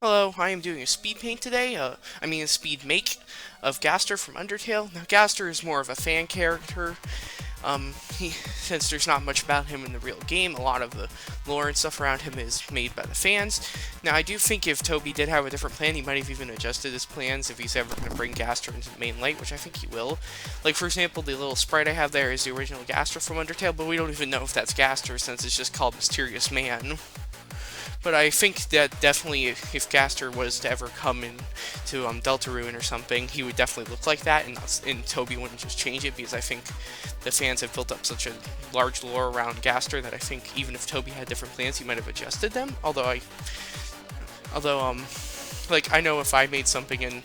Hello, I am doing a speed paint today, a speed make of Gaster from Undertale. Now, Gaster is more of a fan character, since there's not much about him in the real game, a lot of the lore and stuff around him is made by the fans. Now, I do think if Toby did have a different plan, he might have even adjusted his plans if he's ever going to bring Gaster into the main light, which I think he will. Like, for example, the little sprite I have there is the original Gaster from Undertale, but we don't even know if that's Gaster since it's just called Mysterious Man. But I think that definitely, if Gaster was to ever come into Deltarune or something, he would definitely look like that, and Toby wouldn't just change it, because I think the fans have built up such a large lore around Gaster that I think even if Toby had different plans, he might have adjusted them. Like, I know if I made something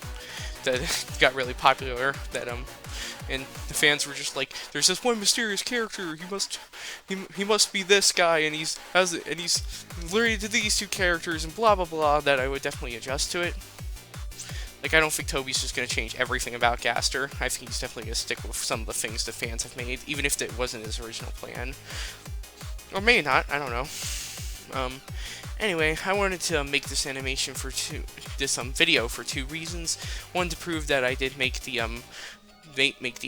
that got really popular, and the fans were just like, "There's this one mysterious character. He must be this guy, and he's related to these two characters, and blah blah blah." That I would definitely adjust to it. Like, I don't think Toby's just gonna change everything about Gaster. I think he's definitely gonna stick with some of the things the fans have made, even if it wasn't his original plan, or maybe not. I don't know. Anyway, I wanted to make this video for two reasons. One, to prove that I did make the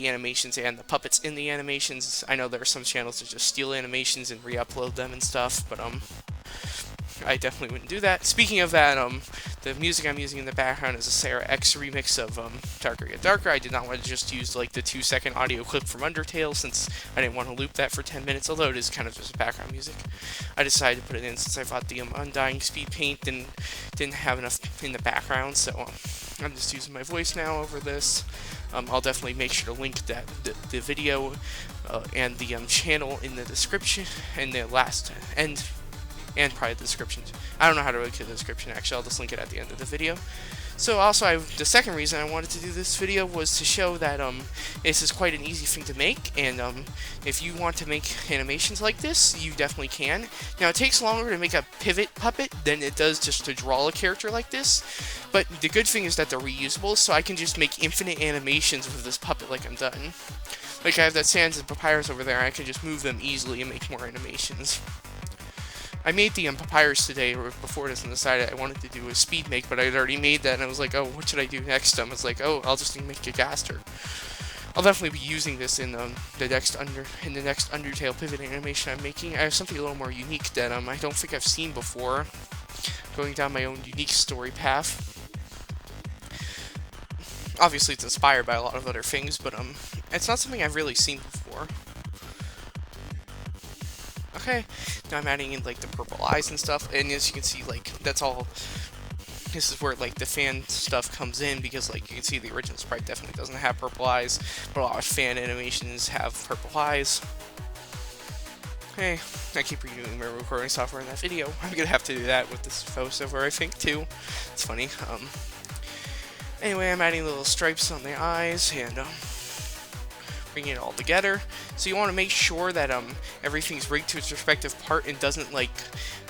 animations and the puppets in the animations. I know there are some channels that just steal animations and re-upload them and stuff, but I definitely wouldn't do that. Speaking of that, the music I'm using in the background is a Sarah X remix of Darker Get Darker. I did not want to just use like the 2-second audio clip from Undertale since I didn't want to loop that for 10 minutes, although it is kind of just background music. I decided to put it in since I thought the Undying Speed Paint didn't have enough in the background, so I'm just using my voice now over this. I'll definitely make sure to link the video and the channel in the description and the last end. And probably the description. I don't know how to link to the description, actually. I'll just link it at the end of the video. So also, the second reason I wanted to do this video was to show that this is quite an easy thing to make, and if you want to make animations like this, you definitely can. Now, it takes longer to make a pivot puppet than it does just to draw a character like this, but the good thing is that they're reusable, so I can just make infinite animations with this puppet like I'm done. Like, I have that Sans and Papyrus over there, I can just move them easily and make more animations. I made the Papyrus today, or before this, and decided I wanted to do a speed make, but I had already made that, and I was like, oh, what should I do next? I was like, oh, I'll just make a Gaster. I'll definitely be using this in the next Undertale pivot animation I'm making. I have something a little more unique that I don't think I've seen before, going down my own unique story path. Obviously, it's inspired by a lot of other things, but it's not something I've really seen before. Okay, now I'm adding in like the purple eyes and stuff, and as you can see, like, that's all. This is where like the fan stuff comes in, because like you can see the original sprite definitely doesn't have purple eyes, but a lot of fan animations have purple eyes. Hey, I keep redoing my recording software in that video. I'm gonna have to do that with this voiceover, I think, too. It's funny. Anyway, I'm adding little stripes on the eyes and bringing it all together. So you want to make sure that everything's rigged to its respective part and doesn't like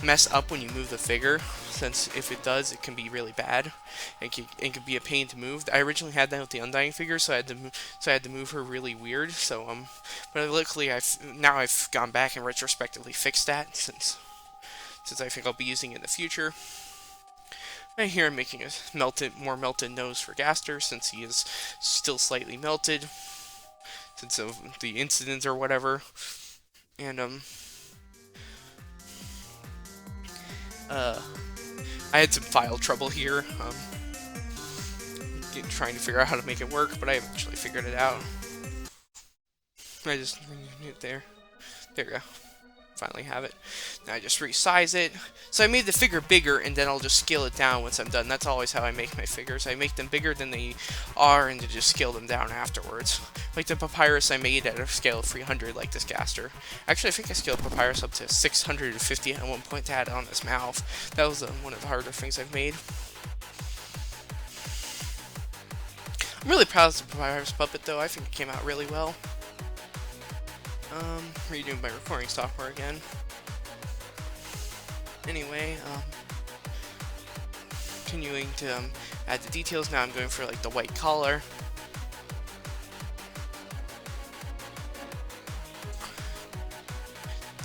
mess up when you move the figure, since if it does, it can be really bad. It can be a pain to move. I originally had that with the Undying figure, so I had to move her really weird. So but luckily I've gone back and retrospectively fixed that since I think I'll be using it in the future. And here I'm making a more melted nose for Gaster, since he is still slightly melted, since of the incidents or whatever. And I had some file trouble here, trying to figure out how to make it work, but I eventually figured it out. I just there we go. Finally have it. Now I just resize it. So I made the figure bigger, and then I'll just scale it down once I'm done. That's always how I make my figures. I make them bigger than they are, and then just scale them down afterwards. Like the Papyrus I made at a scale of 300, like this Gaster. Actually, I think I scaled Papyrus up to 650 at one point to add on his mouth. That was one of the harder things I've made. I'm really proud of the Papyrus puppet, though. I think it came out really well. Redoing my recording software again. Anyway, continuing to add the details. Now I'm going for like the white collar.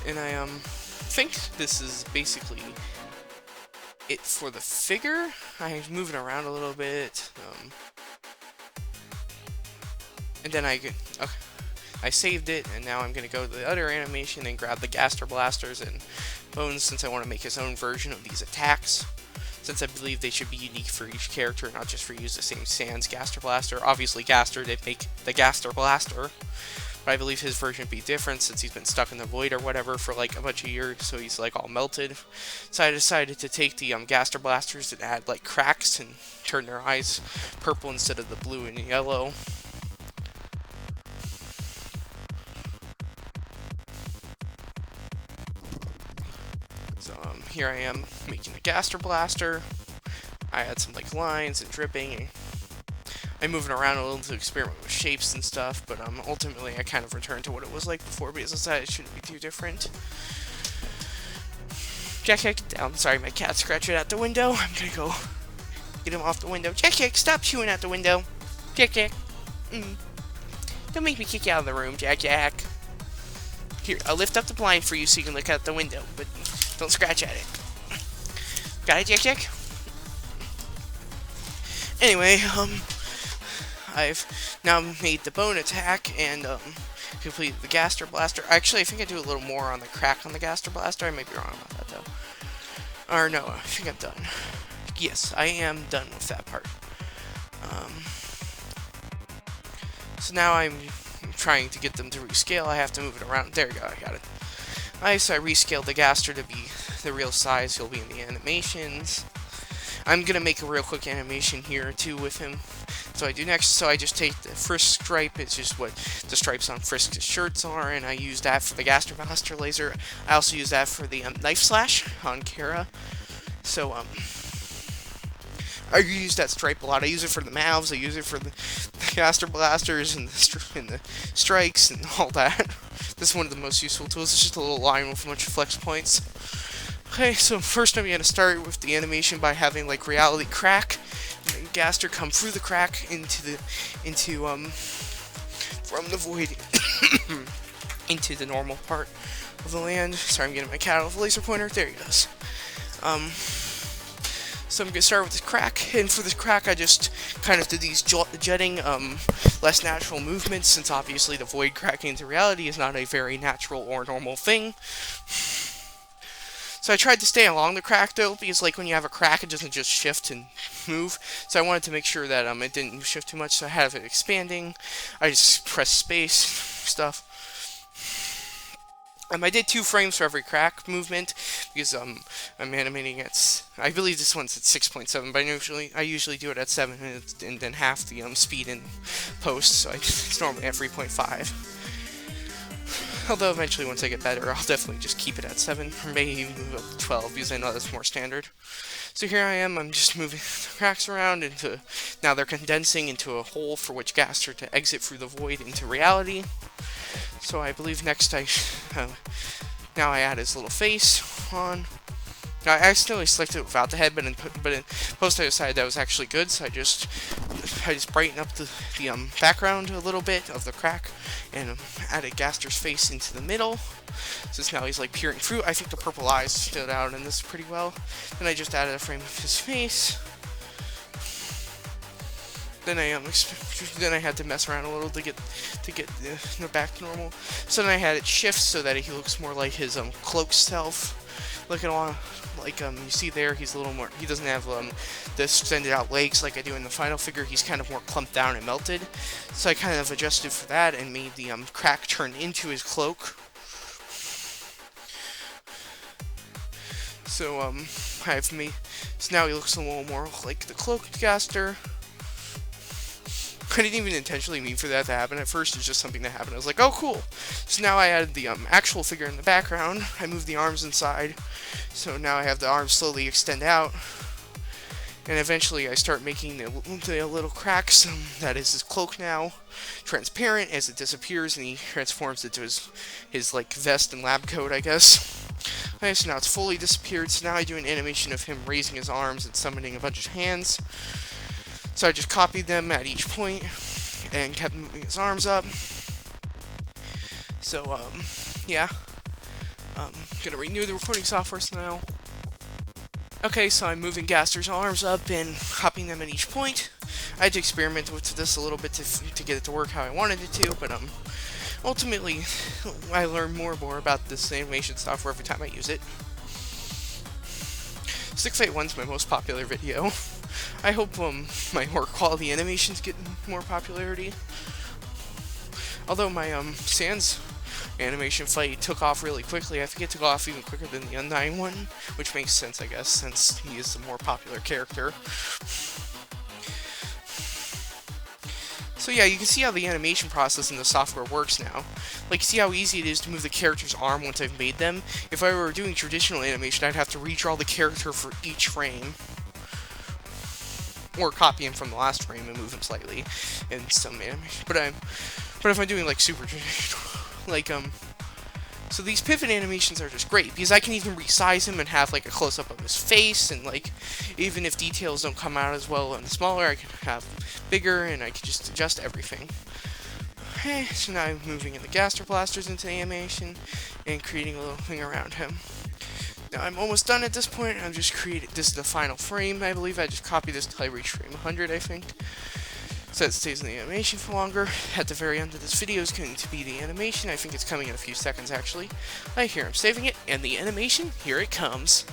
And I think this is basically it for the figure. I'm moving around a little bit. And then I saved it, and now I'm going to go to the other animation and grab the Gaster Blasters and Bones, since I want to make his own version of these attacks. Since I believe they should be unique for each character, not just for use the same Sans Gaster Blaster. Obviously, Gaster did make the Gaster Blaster, but I believe his version would be different since he's been stuck in the void or whatever for like a bunch of years, so he's like all melted. So I decided to take the Gaster Blasters and add like cracks and turn their eyes purple instead of the blue and yellow. So here I am making a Gaster Blaster. I add some like lines and dripping. I'm moving around a little to experiment with shapes and stuff, but ultimately I kind of returned to what it was like before because I decided it shouldn't be too different. Jack, get down. Sorry, my cat's scratching out the window. I'm gonna go get him off the window. Jack, stop chewing out the window. Jack. Don't make me kick you out of the room, Jack. Here, I'll lift up the blind for you so you can look out the window, but don't scratch at it. Got it, Jack? Anyway, I've now made the bone attack and completed the Gaster Blaster. Actually, I think I do a little more on the crack on the Gaster Blaster. I might be wrong about that, though. Or no, I think I'm done. Yes, I am done with that part. So now I'm trying to get them to rescale. I have to move it around. There you go, I got it. So I rescaled the Gaster to be the real size he'll be in the animations. I'm gonna make a real quick animation here too with him. So I do next. So I just take the Frisk stripe. It's just what the stripes on Frisk's shirts are, and I use that for the Gaster Blaster laser. I also use that for the knife slash on Kara. So I use that stripe a lot. I use it for the mouths. I use it for the Gaster Blasters and the strikes and all that. This is one of the most useful tools. It's just a little line with a bunch of flex points. Okay, so first I'm going to start with the animation by having like reality crack, and Gaster come through the crack from the void into the normal part of the land. Sorry, I'm getting my cat off the laser pointer. There he goes. So I'm going to start with this crack, and for this crack I just kind of did these jetting, less natural movements, since obviously the void cracking into reality is not a very natural or normal thing. So I tried to stay along the crack though, because like when you have a crack it doesn't just shift and move. So I wanted to make sure that it didn't shift too much, so I have it expanding. I just press space, stuff. I did 2 frames for every crack movement, because I'm animating at, I believe this one's at 6.7, but I usually do it at 7 and then half the speed in post, so it's normally at 3.5. Although eventually, once I get better, I'll definitely just keep it at 7, or maybe even move up to 12, because I know that's more standard. So here I am, I'm just moving the cracks around into, now they're condensing into a hole for which Gaster to exit through the void into reality. So I believe next now I add his little face on. Now, I accidentally selected it without the head, but in post I decided that was actually good, so I just brighten up the background a little bit of the crack, and added Gaster's face into the middle, since now he's like peering through. I think the purple eyes stood out in this pretty well. Then I just added a frame of his face. Then I had to mess around a little to get back to normal. So then I had it shift so that he looks more like his cloak self. Looking on, like you see there, he's a little more. He doesn't have the extended out legs like I do in the final figure. He's kind of more clumped down and melted. So I kind of adjusted for that and made the crack turn into his cloak. So so now he looks a little more like the cloaked Gaster. I didn't even intentionally mean for that to happen at first. It's just something that happened. I was like, oh, cool. So now I added the actual figure in the background. I moved the arms inside. So now I have the arms slowly extend out. And eventually I start making the little cracks. That is his cloak now. Transparent as it disappears, and he transforms it to his like vest and lab coat, I guess. Okay, so now it's fully disappeared. So now I do an animation of him raising his arms and summoning a bunch of hands. So I just copied them at each point and kept moving his arms up. So, yeah. Gonna renew the recording software now. Okay, so I'm moving Gaster's arms up and hopping them at each point. I had to experiment with this a little bit to get it to work how I wanted it to, but ultimately, I learn more and more about this animation software every time I use it. 681's my most popular video. I hope my more quality animations get more popularity. Although my Sans animation fight took off really quickly, I think it took off even quicker than the Undying one, which makes sense, I guess, since he is the more popular character. So yeah, you can see how the animation process in the software works now. Like, see how easy it is to move the character's arm once I've made them? If I were doing traditional animation, I'd have to redraw the character for each frame. Or copy him from the last frame and move him slightly in some animation. But if I'm doing, like, super traditional, like, so these pivot animations are just great, because I can even resize him and have, like, a close-up of his face, and, like, even if details don't come out as well and smaller, I can have bigger, and I can just adjust everything. Okay, so now I'm moving in the Gaster blasters into the animation, and creating a little thing around him. Now I'm almost done at this point. I'm just creating, this is the final frame, I believe. I just copied this till I reach frame 100, I think. So it stays in the animation for longer. At the very end of this video is going to be the animation. I think it's coming in a few seconds, actually. I hear I'm saving it, and the animation, here it comes.